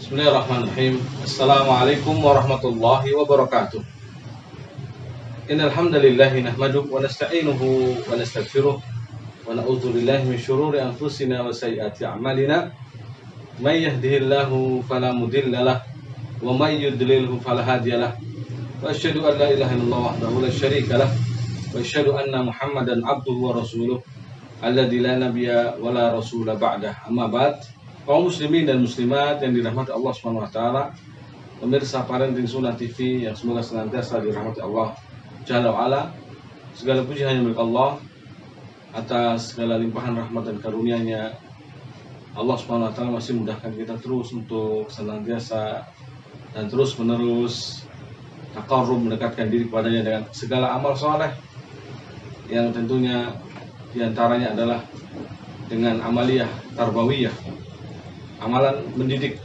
Bismillahirrahmanirrahim. Assalamualaikum warahmatullahi wabarakatuh. Innal hamdalillah nahmaduhu wa nasta'inuhu wa nastaghfiruh wa na'udzu billahi min shururi anfusina wa sayyiati a'malina. May yahdihillahu fala mudilla lahu wa may yudlilhu fala hadiya lahu. Wa asyhadu an la ilaha illallah wahdahu la syarika lahu wa asyhadu anna Muhammadan abduhu wa rasuluh alladzi la nabiyya wa la rasula ba'dah. Amma ba'd. Kaum muslimin dan muslimat yang dirahmati Allah Subhanahu wa taala, pemirsa Parenting Sunnah TV yang semoga senantiasa dirahmati Allah Jalla wa ala. Segala puji hanya milik Allah atas segala limpahan rahmat dan karunia-Nya. Allah Subhanahu wa taala masih mudahkan kita terus untuk senantiasa dan terus menerus taqarrub, mendekatkan diri kepadanya dengan segala amal saleh yang tentunya diantaranya adalah dengan amaliyah tarbawiyah, amalan mendidik,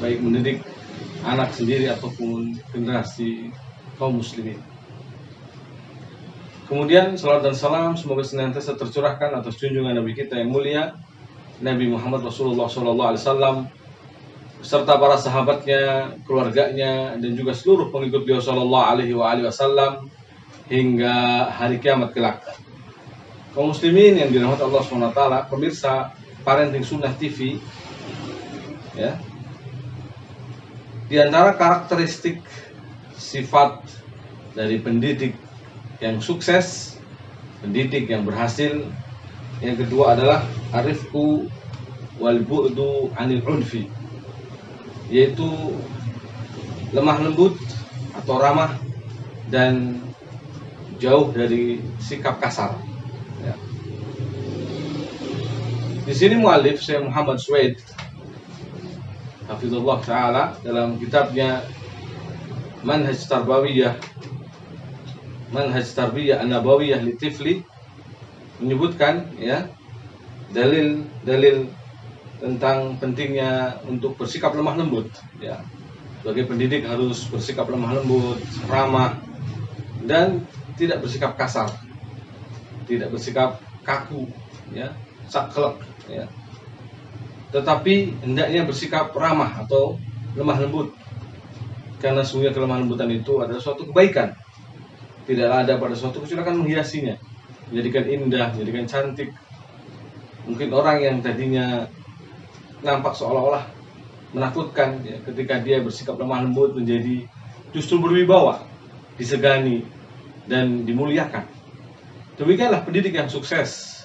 baik mendidik anak sendiri ataupun generasi kaum muslimin. Kemudian salawat dan salam semoga senantiasa tercurahkan atas junjungan Nabi kita yang mulia Nabi Muhammad Rasulullah SAW beserta para sahabatnya, keluarganya, dan juga seluruh pengikut beliau SAW hingga hari kiamat kelak. Kaum muslimin yang dirahmati Allah SWT, pemirsa Parenting Sunnah TV, ya, di antara karakteristik sifat dari pendidik yang sukses, pendidik yang berhasil, yang kedua adalah arifku wal bu'du anil unfi, yaitu lemah lembut atau ramah dan jauh dari sikap kasar. Ya. Di sini muallif Syekh Muhammad Suwaid hafizullah ta'ala dalam kitabnya Manhaj Tarbiyah An-Nabawiyah Litifli menyebutkan, ya, dalil-dalil tentang pentingnya untuk bersikap lemah lembut, ya. Sebagai pendidik harus bersikap lemah lembut, ramah, dan tidak bersikap kasar, tidak bersikap kaku, ya, saklek, ya. Tetapi hendaknya bersikap ramah atau lemah lembut, karena sungguhnya kelemah lembutan itu adalah suatu kebaikan. Tidaklah ada pada suatu kecuali akan menghiasinya, menjadikan indah, menjadikan cantik. Mungkin orang yang tadinya nampak seolah-olah menakutkan, ya, ketika dia bersikap lemah lembut menjadi justru berwibawa, disegani dan dimuliakan. Demikianlah pendidik yang sukses.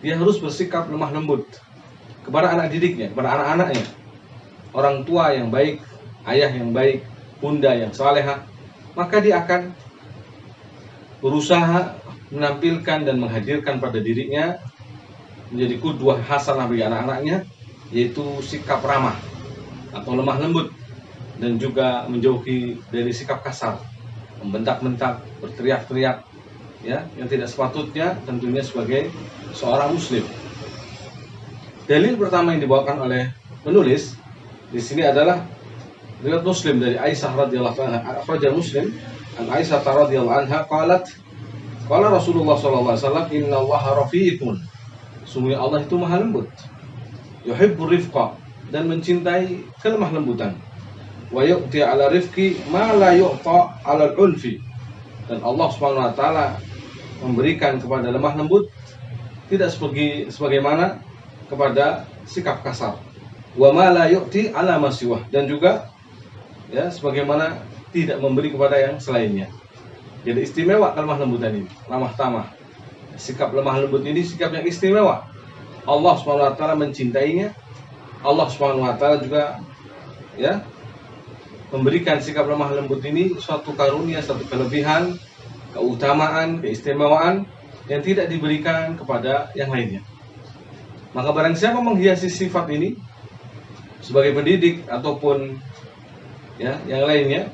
Dia harus bersikap lemah lembut kepada anak didiknya, kepada anak-anaknya. Orang tua yang baik, ayah yang baik, bunda yang salehah, maka dia akan berusaha menampilkan dan menghadirkan pada dirinya menjadi qudwah hasanah bagi anak-anaknya, yaitu sikap ramah atau lemah lembut, dan juga menjauhi dari sikap kasar, membentak-bentak, berteriak-teriak, ya, yang tidak sepatutnya tentunya sebagai seorang muslim. Dalil pertama yang dibawakan oleh penulis di sini adalah riwayat Muslim dari Aisyah radhiyallahu anha, akhrajal Muslim an Aisyah radhiyallahu anha qalat qala Rasulullah sallallahu alaihi wasallam innallaha rafiqun, sungguh Allah itu maha lembut, yuhibbur rifqa, dan mencintai kelemah lembutan, wa yu'ti ala rifqi ma la yu'ta ala al-unfi, dan Allah Subhanahu wa taala memberikan kepada lemah lembut tidak sebagaimana kepada sikap kasar, wa ma la yu'ti ala masiwah, dan juga, ya, sebagaimana tidak memberi kepada yang selainnya. Jadi istimewa kelemah lembutan ini, ramah tamah. Sikap lemah lembut ini sikap yang istimewa. Allah Subhanahu wa taala mencintainya. Allah Subhanahu wa taala juga, ya, memberikan sikap lemah lembut ini suatu karunia, suatu kelebihan, keutamaan, keistimewaan yang tidak diberikan kepada yang lainnya. Maka barang siapa menghiasi sifat ini sebagai pendidik ataupun, ya, yang lainnya,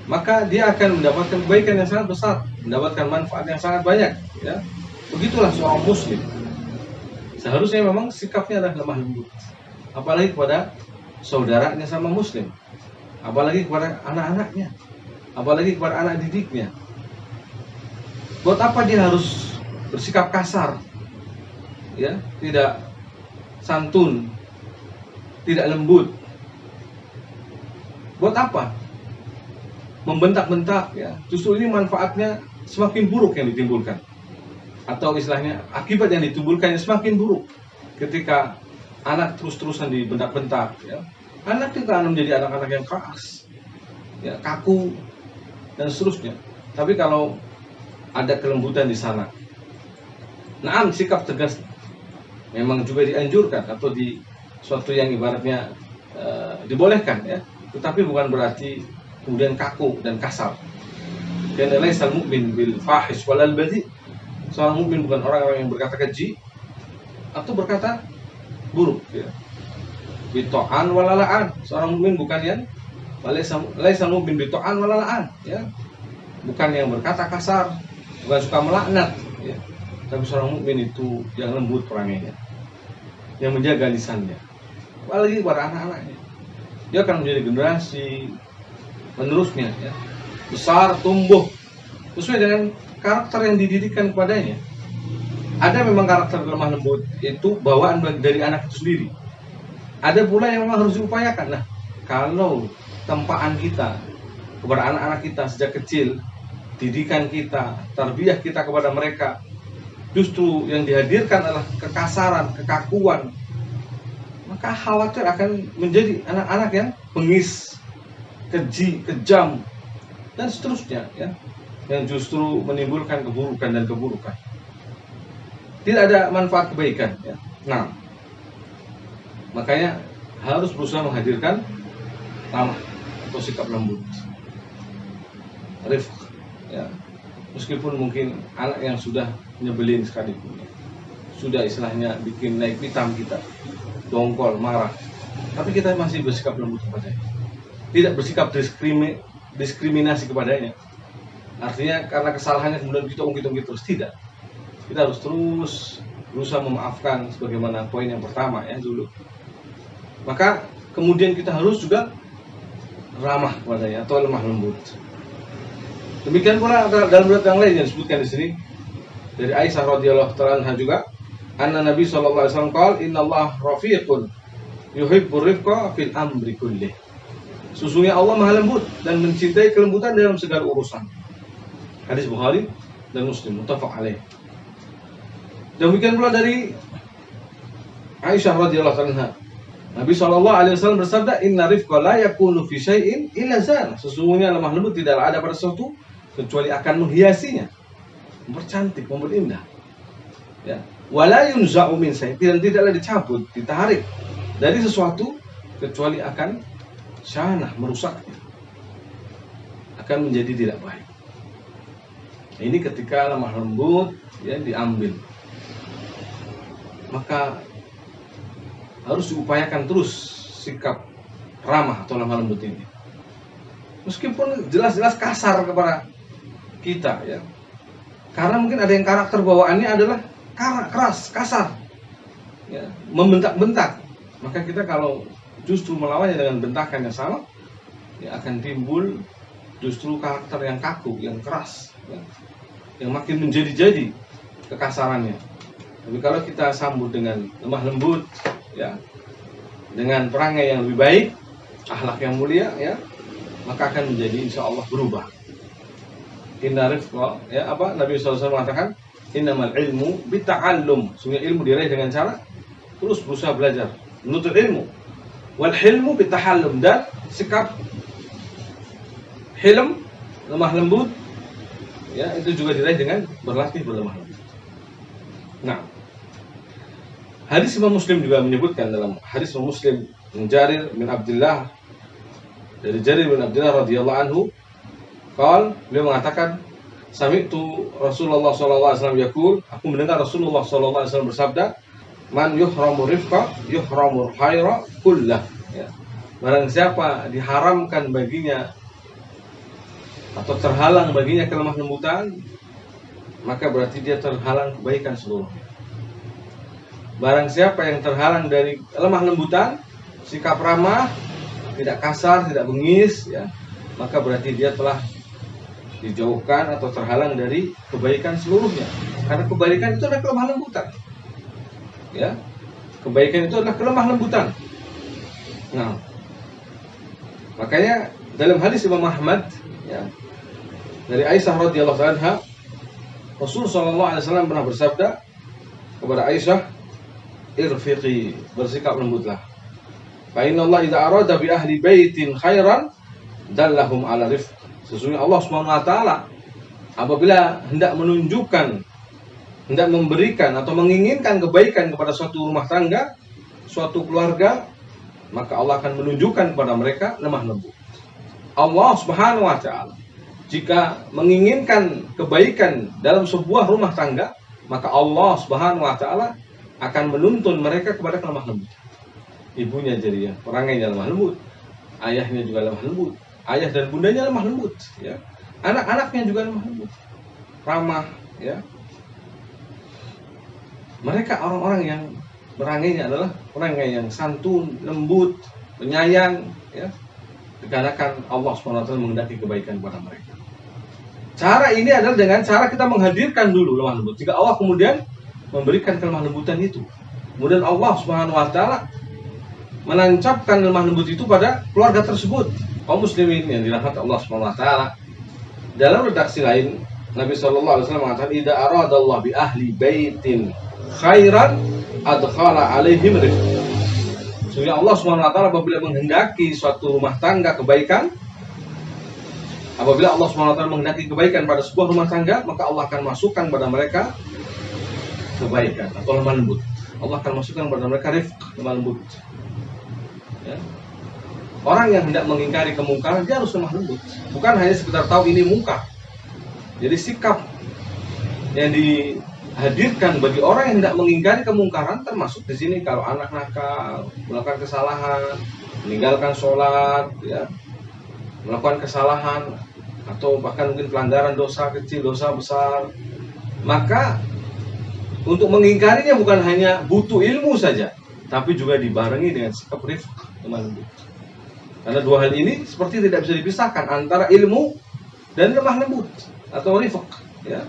maka dia akan mendapatkan kebaikan yang sangat besar, mendapatkan manfaat yang sangat banyak, ya. Begitulah seorang muslim. Seharusnya memang sikapnya adalah lemah lembut, apalagi kepada saudaranya sama muslim, apalagi kepada anak-anaknya, apalagi kepada anak didiknya. Buat apa dia harus bersikap kasar, ya, tidak santun, tidak lembut. Buat apa? Membentak-bentak, ya. Justru ini manfaatnya semakin buruk yang ditimbulkan. Atau istilahnya akibat yang ditimbulkan semakin buruk ketika anak terus-terusan dibentak-bentak, ya. Anak itu akan menjadi anak-anak yang keras, ya, kaku dan seterusnya. Tapi kalau ada kelembutan di sana, nah, sikap tegas memang juga dianjurkan atau di suatu yang ibaratnya dibolehkan, ya. Tetapi bukan berarti kemudian kaku dan kasar. Karena laisal mu'min bil fahish walal badhi. Seorang mukmin bukan orang-orang yang berkata keji atau berkata buruk, ya. Bito'an walala'an. Seorang mukmin bukan yang laisal mu'min bito'an walala'an, ya. Bukan yang berkata kasar, bukan suka melaknat, ya. Tapi seorang mukmin itu yang lembut orangnya, yang menjaga lisannya, apalagi kepada anak-anaknya. Dia akan menjadi generasi menerusnya, ya, besar, tumbuh sesuai dengan karakter yang dididikkan kepadanya. Ada memang karakter lemah lembut, itu bawaan dari anak itu sendiri. Ada pula yang memang harus diupayakan. Nah, kalau tempaan kita kepada anak-anak kita sejak kecil, didikan kita, tarbiyah kita kepada mereka, justru yang dihadirkan adalah kekasaran, kekakuan, maka khawatir akan menjadi anak-anak yang bengis, keji, kejam, dan seterusnya, ya, yang justru menimbulkan keburukan dan keburukan. Tidak ada manfaat kebaikan, ya. Nah, makanya harus berusaha menghadirkan ramah atau sikap lembut, rifq, ya. Meskipun mungkin anak yang sudah nyebelin sekalipun, ya, sudah istilahnya bikin naik pitam kita, dongkol, marah, tapi kita masih bersikap lembut kepadanya, tidak bersikap diskriminasi kepadanya. Artinya karena kesalahannya kemudian kita ungkit terus, tidak. Kita harus terus berusaha memaafkan sebagaimana poin yang pertama, ya, dulu. Maka kemudian kita harus juga ramah kepadanya atau lemah lembut. Demikian pula dalam riwayat yang lain yang disebutkan di sini dari Aisyah radhiyallahu ta'ala anha juga, anna Nabi sallallahu alaihi wasallam qala innallaha rafiqun yuhibbur rifqa fil amri kullih. Sesungguhnya Allah Maha lembut dan mencintai kelembutan dalam segala urusan. Hadis Bukhari dan Muslim, muttafaq alaih. Demikian pula dari Aisyah radhiyallahu anha, Nabi sallallahu alaihi wasallam bersabda, "Inna rifqa la yakunu fi syai'in illa zan." Sesungguhnya lemah lembut tidaklah ada pada sesuatu kecuali akan menghiasinya, mempercantik, memperindah. Ya. Wala yunza'u min syai', dan tidaklah dicabut, ditarik dari sesuatu kecuali akan syanah, merusaknya, akan menjadi tidak baik. Ini ketika lemah lembut, ya, diambil, maka harus diupayakan terus sikap ramah atau lemah lembut ini, meskipun jelas-jelas kasar kepada kita, ya, karena mungkin ada yang karakter bawaannya adalah keras, kasar, ya, membentak-bentak. Maka kita kalau justru melawannya dengan bentakan yang sama, ya, akan timbul justru karakter yang kaku, yang keras, ya, yang makin menjadi-jadi kekasarannya. Tapi kalau kita sambut dengan lemah lembut, ya, dengan perangai yang lebih baik, akhlak yang mulia, ya, maka akan menjadi insya Allah berubah. Inna rifqa, ya, apa Nabi SAW mengatakan, innamal ilmu bita'allum. Sungguh ilmu diraih dengan cara terus berusaha belajar, menuntut ilmu. Wal hilmu bitahallum, dan sikap hilm, lemah lembut, ya, itu juga diraih dengan berlatih berlemah lembut. Nah, hadis Imam Muslim juga menyebutkan dalam hadis Imam Muslim Jarir bin Abdullah, dari Jarir bin Abdullah radhiyallahu anhu, beliau mengatakan, sami'tu Rasulullah sallallahu alaihi wasallam yaqul, aku mendengar Rasulullah sallallahu alaihi wasallam bersabda, man yuhramu rifqa yuhramul khaira kullah, ya. Barang siapa diharamkan baginya atau terhalang baginya kelemah lembutan, maka berarti dia terhalang kebaikan seluruhnya. Barang siapa yang terhalang dari lemah lembutan, sikap ramah, tidak kasar, tidak bengis, ya, maka berarti dia telah dijauhkan atau terhalang dari kebaikan seluruhnya. Karena kebaikan itu adalah kelemah lembutan, ya, kebaikan itu adalah kelemah lembutan. Nah, makanya dalam hadis Imam Ahmad, ya, dari Aisyah radhiyallahu anha, Rasul sallallahu alaihi wasallam pernah bersabda kepada Aisyah, irfiqi, bersikap lembutlah. Fa inna Allah idza arada bi ahli baitin khairan dallahum ala rifq. Sesungguhnya Allah Subhanahu wa taala apabila hendak menunjukkan, hendak memberikan atau menginginkan kebaikan kepada suatu rumah tangga, suatu keluarga, maka Allah akan menunjukkan kepada mereka lemah lembut. Allah Subhanahu wa taala jika menginginkan kebaikan dalam sebuah rumah tangga, maka Allah Subhanahu wa taala akan menuntun mereka kepada kelemah lembut. Ibunya jadi ya, orangnya lemah lembut, ayahnya juga lemah lembut, ayah dan bundanya lemah lembut, ya. Anak-anaknya juga lemah lembut, ramah, ya. Mereka orang-orang yang berangainya adalah orang yang santun, lembut, penyayang, ya. Dikarenakan Allah SWT menghendaki kebaikan kepada mereka. Cara ini adalah dengan cara kita menghadirkan dulu lemah lembut. Jika Allah kemudian memberikan kelemah lembutan itu, kemudian Allah SWT menancapkan lemah lembut itu pada keluarga tersebut. Kaum muslimin yang dirahmati Allah SWT. Dalam redaksi lain, Nabi SAW mengatakan, idza aradallahu bi ahli baitin khairan adkhala alaihim rizq. Sehingga Allah SWT apabila menghendaki suatu rumah tangga kebaikan, apabila Allah SWT menghendaki kebaikan pada sebuah rumah tangga, maka Allah akan masukkan pada mereka kebaikan atau lemah lembut. Allah akan masukkan pada mereka rifq, lemah lembut. Ya. Orang yang hendak mengingkari kemungkaran, dia harus lemah lembut. Bukan hanya sekedar tahu ini mungkar. Jadi sikap yang dihadirkan bagi orang yang hendak mengingkari kemungkaran, termasuk di sini kalau anak nakal, melakukan kesalahan, meninggalkan sholat, ya, melakukan kesalahan, atau bahkan mungkin pelanggaran dosa kecil, dosa besar, maka untuk mengingkarinya bukan hanya butuh ilmu saja, tapi juga dibarengi dengan sikap rifq, lemah lembut. Karena dua hal ini seperti tidak bisa dipisahkan antara ilmu dan lemah lembut atau rifq, ya.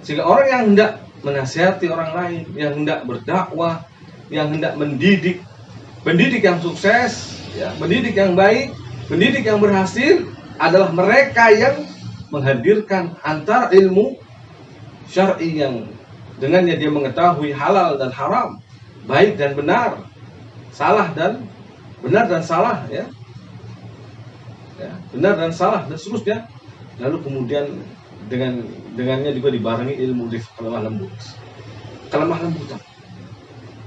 Sehingga orang yang hendak menasihati orang lain, yang hendak berdakwah, yang hendak mendidik, pendidik yang sukses, ya, pendidik yang baik, pendidik yang berhasil adalah mereka yang menghadirkan antara ilmu syar'i yang dengannya dia mengetahui halal dan haram, baik dan benar, salah dan benar dan salah, ya, benar dan salah dan seterusnya. Lalu kemudian dengannya juga dibarengi ilmu rifq, kelemah lembut, kelemah lembutan.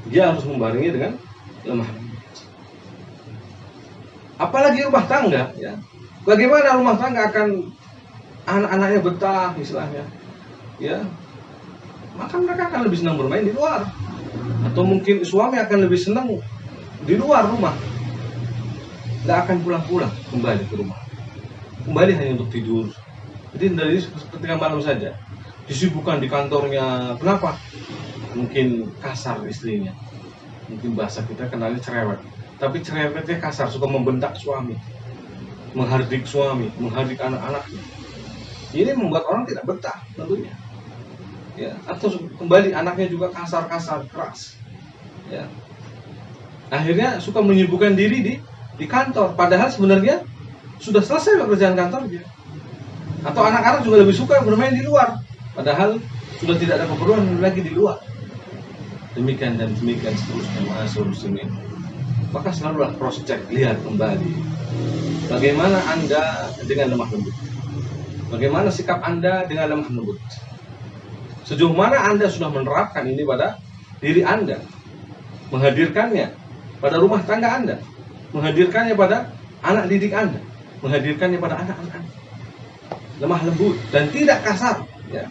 Dia harus membarengi dengan lemah lembut. Apalagi rumah tangga, ya. Bagaimana rumah tangga akan anak-anaknya betah, istilahnya, ya. Maka mereka akan lebih senang bermain di luar, atau mungkin suami akan lebih senang di luar rumah, tidak akan pulang-pulang kembali ke rumah, kembali hanya untuk tidur. Jadi dari ketika malam saja disibukkan di kantornya. Kenapa? Mungkin kasar istrinya, mungkin bahasa kita kenalnya cerewet, tapi cerewetnya kasar, suka membentak suami, menghardik suami, menghardik anak-anaknya. Ini membuat orang tidak betah tentunya, ya. Atau kembali anaknya juga kasar-kasar, keras, ya. Akhirnya suka menyibukkan diri di kantor, padahal sebenarnya sudah selesai pekerjaan kantornya. Atau anak-anak juga lebih suka bermain di luar, padahal sudah tidak ada keperluan lagi di luar. Demikian dan demikian seterusnya, ma'asyiral muslimin. Maka selalulah cross check, lihat kembali bagaimana Anda dengan lemah lembut, bagaimana sikap Anda dengan lemah lembut, sejauh mana Anda sudah menerapkan ini pada diri Anda, menghadirkannya pada rumah tangga Anda, menghadirkannya pada anak didik Anda, menghadirkannya pada anak-anak Anda. Lemah lembut dan tidak kasar, ya.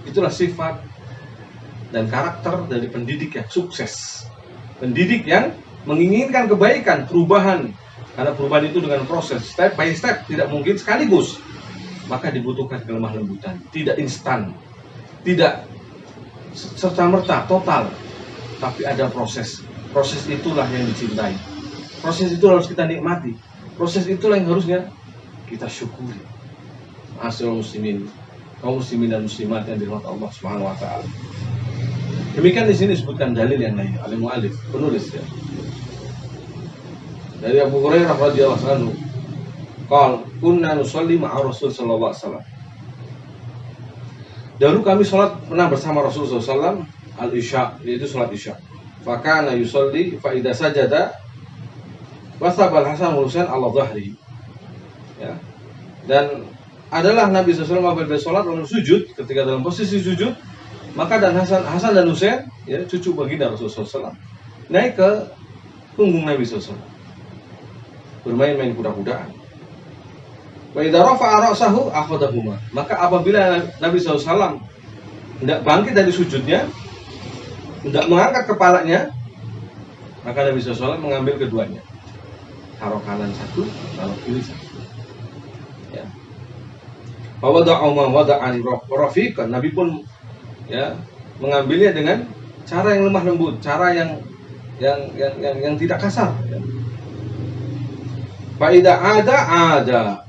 Itulah sifat dan karakter dari pendidik yang sukses, pendidik yang menginginkan kebaikan, perubahan. Karena perubahan itu dengan proses, step by step, tidak mungkin sekaligus. Maka dibutuhkan kelemah lembutan, tidak instan, tidak serta-merta total, tapi ada proses. Proses itulah yang dicintai, proses itu harus kita nikmati, proses itulah yang harusnya kita syukuri. Ma'asyiral muslimin, kaum muslimin dan muslimat yang dirahmati Allah Subhanahu wa taala. Demikian di sini disebutkan dalil yang lain oleh muallif, penulis, ya. Dari Abu Hurairah radhiyallahu anhu, qala kunna nusalli ma'a Rasul sallallahu alaihi wasallam. Dahulu kami sholat pernah bersama Rasulullah SAW al-isya, yaitu sholat isya. Fakana yusalli fa idza sajada wasabal Hasan wal Husain ala dhahri. Ya. Dan adalah Nabi SAW apabila sholat lalu sujud, ketika dalam posisi sujud, maka dan Hasan dan Husain, ya, cucu baginda Rasulullah SAW, naik ke punggung Nabi SAW, bermain-main kuda-kudaan. Wa idza rafa'a ra'sahu akhadahuma. Maka apabila Nabi SAW hendak bangkit dari sujudnya, hendak mengangkat kepalanya, maka Nabi SAW mengambil keduanya. Taruh kanan satu, taruh kiri satu. Ya. Wa wada'uma wada'an rafiqan. Nabi pun, ya, mengambilnya dengan cara yang lemah lembut, cara yang tidak kasar. Ya. Fa idza ada.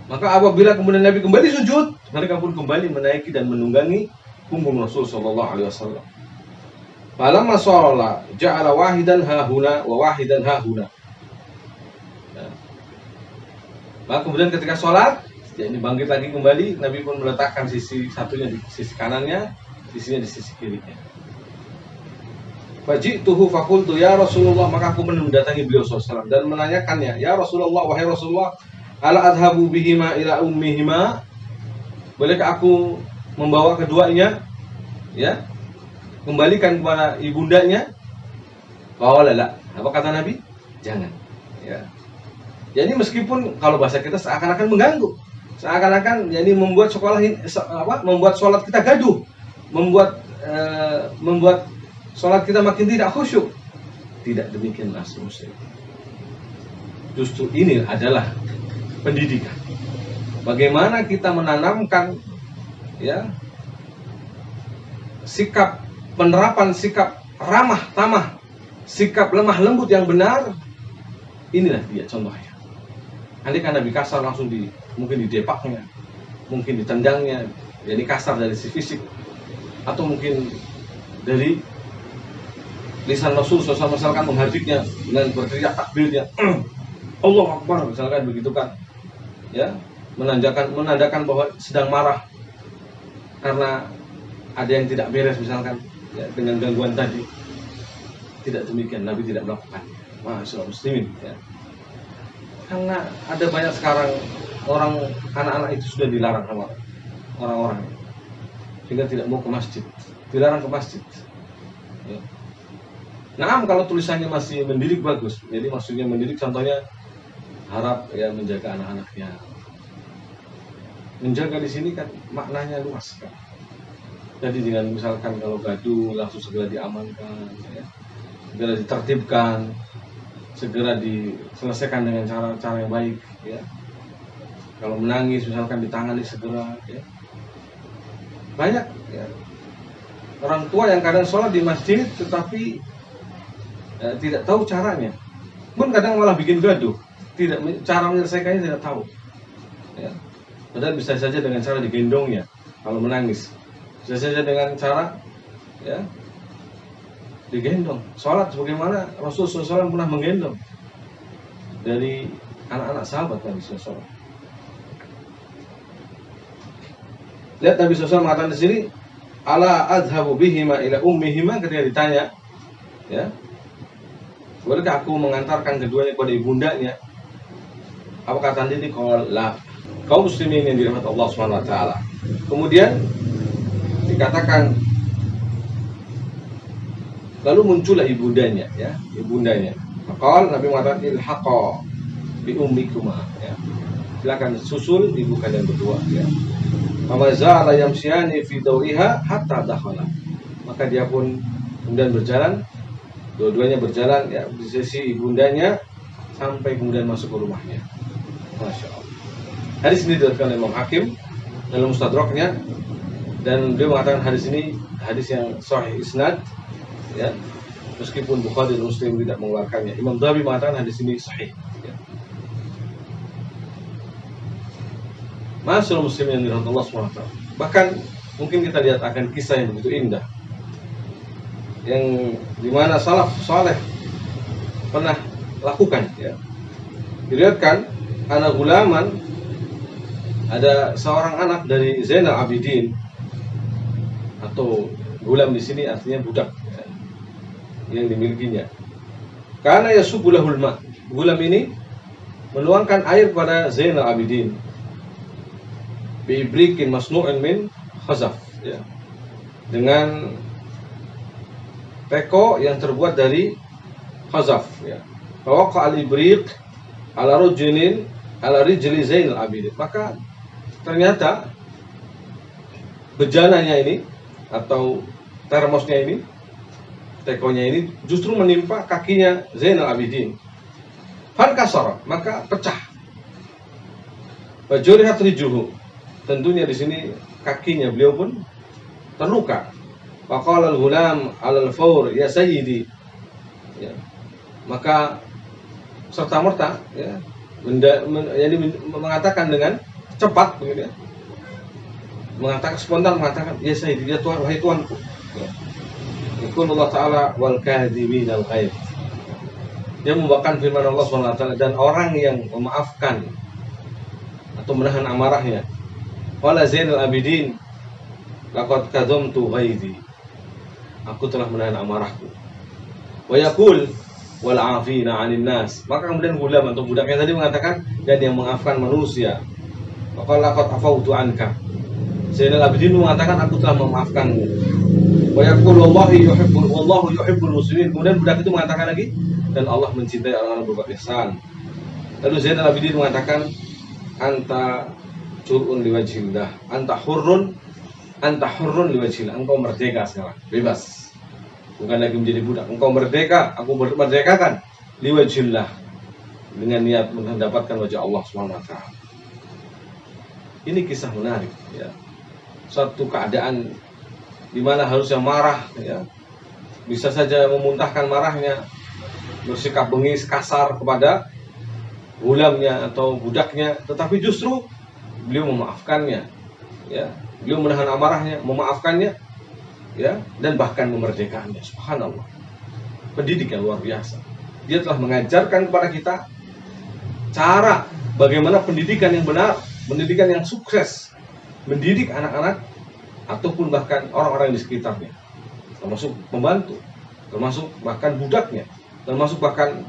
Maka apabila kemudian Nabi kembali sujud, mereka pun kembali menaiki dan menunggangi punggung Rasul sallallahu alaihi wasallam. Falamma shalla ja'ala wahidan hahuna wa wahidan hahuna. Ya. Maka kemudian ketika sholat, ya, ini bangkit lagi kembali, Nabi pun meletakkan sisi satunya di sisi kanannya, sisinya di sisi kirinya. Faji'tuhu faqultu ya Rasulullah, maka aku mendatangi beliau sallallahu alaihi wasallam dan menanyakannya, ya Rasulullah, wahai Rasulullah, ala adhabu bihima ila ummihima, bolehkah aku membawa keduanya, ya, kembalikan kepada ibundanya? Qala la. Apa kata Nabi? Jangan. Ya. Jadi meskipun kalau bahasa kita seakan-akan mengganggu, seakan-akan jadi membuat membuat sholat kita gaduh, membuat sholat kita makin tidak khusyuk. Tidak demikian Mas Muslim. Justru ini adalah pendidikan. Bagaimana kita menanamkan, ya, sikap penerapan sikap ramah tamah, sikap lemah lembut yang benar. Inilah dia contohnya. Andai kan Nabi kasar langsung mungkin didepaknya, mungkin ditendangnya, jadi kasar dari si fisik, atau mungkin dari lisan Rasul SAW misalkan menghardiknya dengan berteriak takbirnya, Allah Akbar misalkan begitu kan. Ya, menandakan bahwa sedang marah karena ada yang tidak beres misalkan, ya, dengan gangguan tadi. Tidak demikian, Nabi tidak melakukan. Masyaallah muslimin, ya. Karena ada banyak sekarang anak-anak itu sudah dilarang sama orang-orang, sehingga tidak mau ke masjid, dilarang ke masjid. Ya. Nah, kalau tulisannya masih mendidik bagus, jadi maksudnya mendidik, contohnya harap, ya, menjaga anak-anaknya. Menjaga di sini kan maknanya luas kan. Jadi dengan misalkan kalau gaduh langsung segera diamankan, ya, segera ditertibkan, segera diselesaikan dengan cara-cara yang baik, ya. Kalau menangis misalkan ditangani segera, ya. Banyak, ya, orang tua yang kadang sholat di masjid tetapi, ya, tidak tahu caranya, pun kadang malah bikin gaduh. Cara menyelesaikannya tidak tahu, ya. Padahal bisa saja dengan cara digendongnya kalau menangis, bisa saja dengan cara, ya, digendong. Sholat sebagaimana Rasulullah SAW pernah menggendong dari anak-anak sahabat Nabi SAW. Lihat Nabi SAW mengatakan di sini, ala adhabu bihima ila ummihima, ketika ditanya, ya, bolehkah aku mengantarkan keduanya kepada ibundanya? Apa kata dia? Qala la. Kaum muslimin yang dirahmati Allah Subhanahu wa taala. Kemudian dikatakan, lalu muncullah ibundanya, ya, ibundanya. Maka Nabi mengatakan ilhaqa bi ummikuma, ya. Silakan susul ibu kalian berdua, ya. Famazala yamsyani fi dawiha hatta dakhala. Maka dia pun kemudian berjalan, dua-duanya berjalan, ya, di sisi ibundanya sampai kemudian masuk ke rumahnya. Masya Allah. Hadis ini diriwayatkan oleh Imam Hakim dalam Mustadraknya, dan dia mengatakan hadis ini hadis yang sahih isnad, ya, meskipun Bukhari dan Muslim tidak mengeluarkannya. Imam Dhabi mengatakan hadis ini sahih, ya. Masyaallah muslimin yang dirahmati Allah SWT. Bahkan mungkin kita lihat akan kisah yang begitu indah, yang dimana salaf saleh pernah lakukan. Ya. Dilihatkan anak gulaman, ada seorang anak dari Zainal Abidin, atau gulam di sini artinya budak ya, yang dimilikinya. Karena yasubulahul ma, gulam ini menuangkan air pada Zainal Abidin biibrikin masnu'in min khazaf ya, dengan teko yang terbuat dari khazaf ya. Fawaqa al-ibriq ala rujulin ala rijli Zainal Abidin, maka ternyata bejananya ini atau termosnya ini, tekonya ini justru menimpa kakinya Zainal Abidin. Fankasara, maka pecah. Fajurihat rijuhu, tentunya di sini kakinya beliau pun terluka. Faqala al-ghulam 'ala al-fawr ya sayyidi. Ya. Maka serta merta ya, mengatakan dengan cepat begitu ya. Mengatakan spontan, mengatakan ya sayyidi, ya Tuhan, wahai Tuanku. Ya. Yaqulullah ta'ala wal kadhimin al-ghaib. Dia membawakan firman Allah SWT, dan orang yang memaafkan atau menahan amarahnya. Wala Zainal Abidin laqad kadhamtu ghaidhi, aku telah menahan amarahku. Wa yaqul wal 'afina 'anil nas, maka kemudian gulam atau budaknya tadi mengatakan, dan yang memaafkan manusia. Maka laqad afautu anka, Zainal Abidin mengatakan aku telah memaafkanmu. Wa yaqul wallahu yuhibbul muslimin, kemudian budak itu mengatakan lagi, dan Allah mencintai orang-orang berbuat ihsan. Lalu Zainal Abidin mengatakan, anta curun liwajhillah, anta hurrun liwajhillah, engkau merdeka sekarang, bebas, bukan lagi menjadi budak, engkau merdeka, aku merdekakan liwajhillah, dengan niat mendapatkan wajah Allah SWT. Ini kisah menarik ya. Suatu keadaan di mana harusnya marah ya, bisa saja memuntahkan marahnya, bersikap bengis kasar kepada gulamnya atau budaknya, tetapi justru beliau memaafkannya ya, beliau menahan amarahnya, memaafkannya ya, dan bahkan memerdekakannya. Subhanallah, pendidikan luar biasa. Dia telah mengajarkan kepada kita cara bagaimana pendidikan yang benar, pendidikan yang sukses, mendidik anak-anak ataupun bahkan orang-orang di sekitarnya, termasuk pembantu, termasuk bahkan budaknya, termasuk bahkan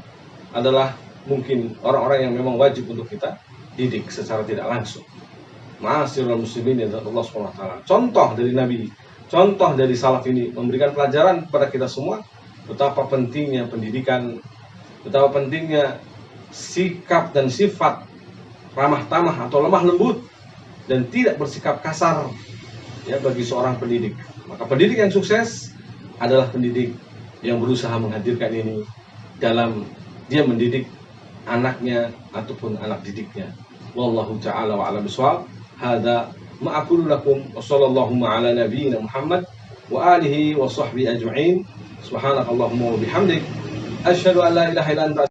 adalah mungkin orang-orang yang memang wajib untuk kita didik secara tidak langsung. Ma'asyiral muslimin ya Allah SWT. Contoh dari Nabi, contoh dari salaf ini memberikan pelajaran kepada kita semua betapa pentingnya pendidikan, betapa pentingnya sikap dan sifat ramah tamah atau lemah lembut dan tidak bersikap kasar ya bagi seorang pendidik. Maka pendidik yang sukses adalah pendidik yang berusaha menghadirkan ini dalam dia mendidik anaknya ataupun anak didiknya. Wallahu ta'ala wa a'lam bishawab. Hadza ma aqulu lakum wa sallallahu ala nabiyyina Muhammad wa alihi wa sahbihi ajma'in. Subhanakallahumma wa bihamdik asyhadu an la ilaha illa anta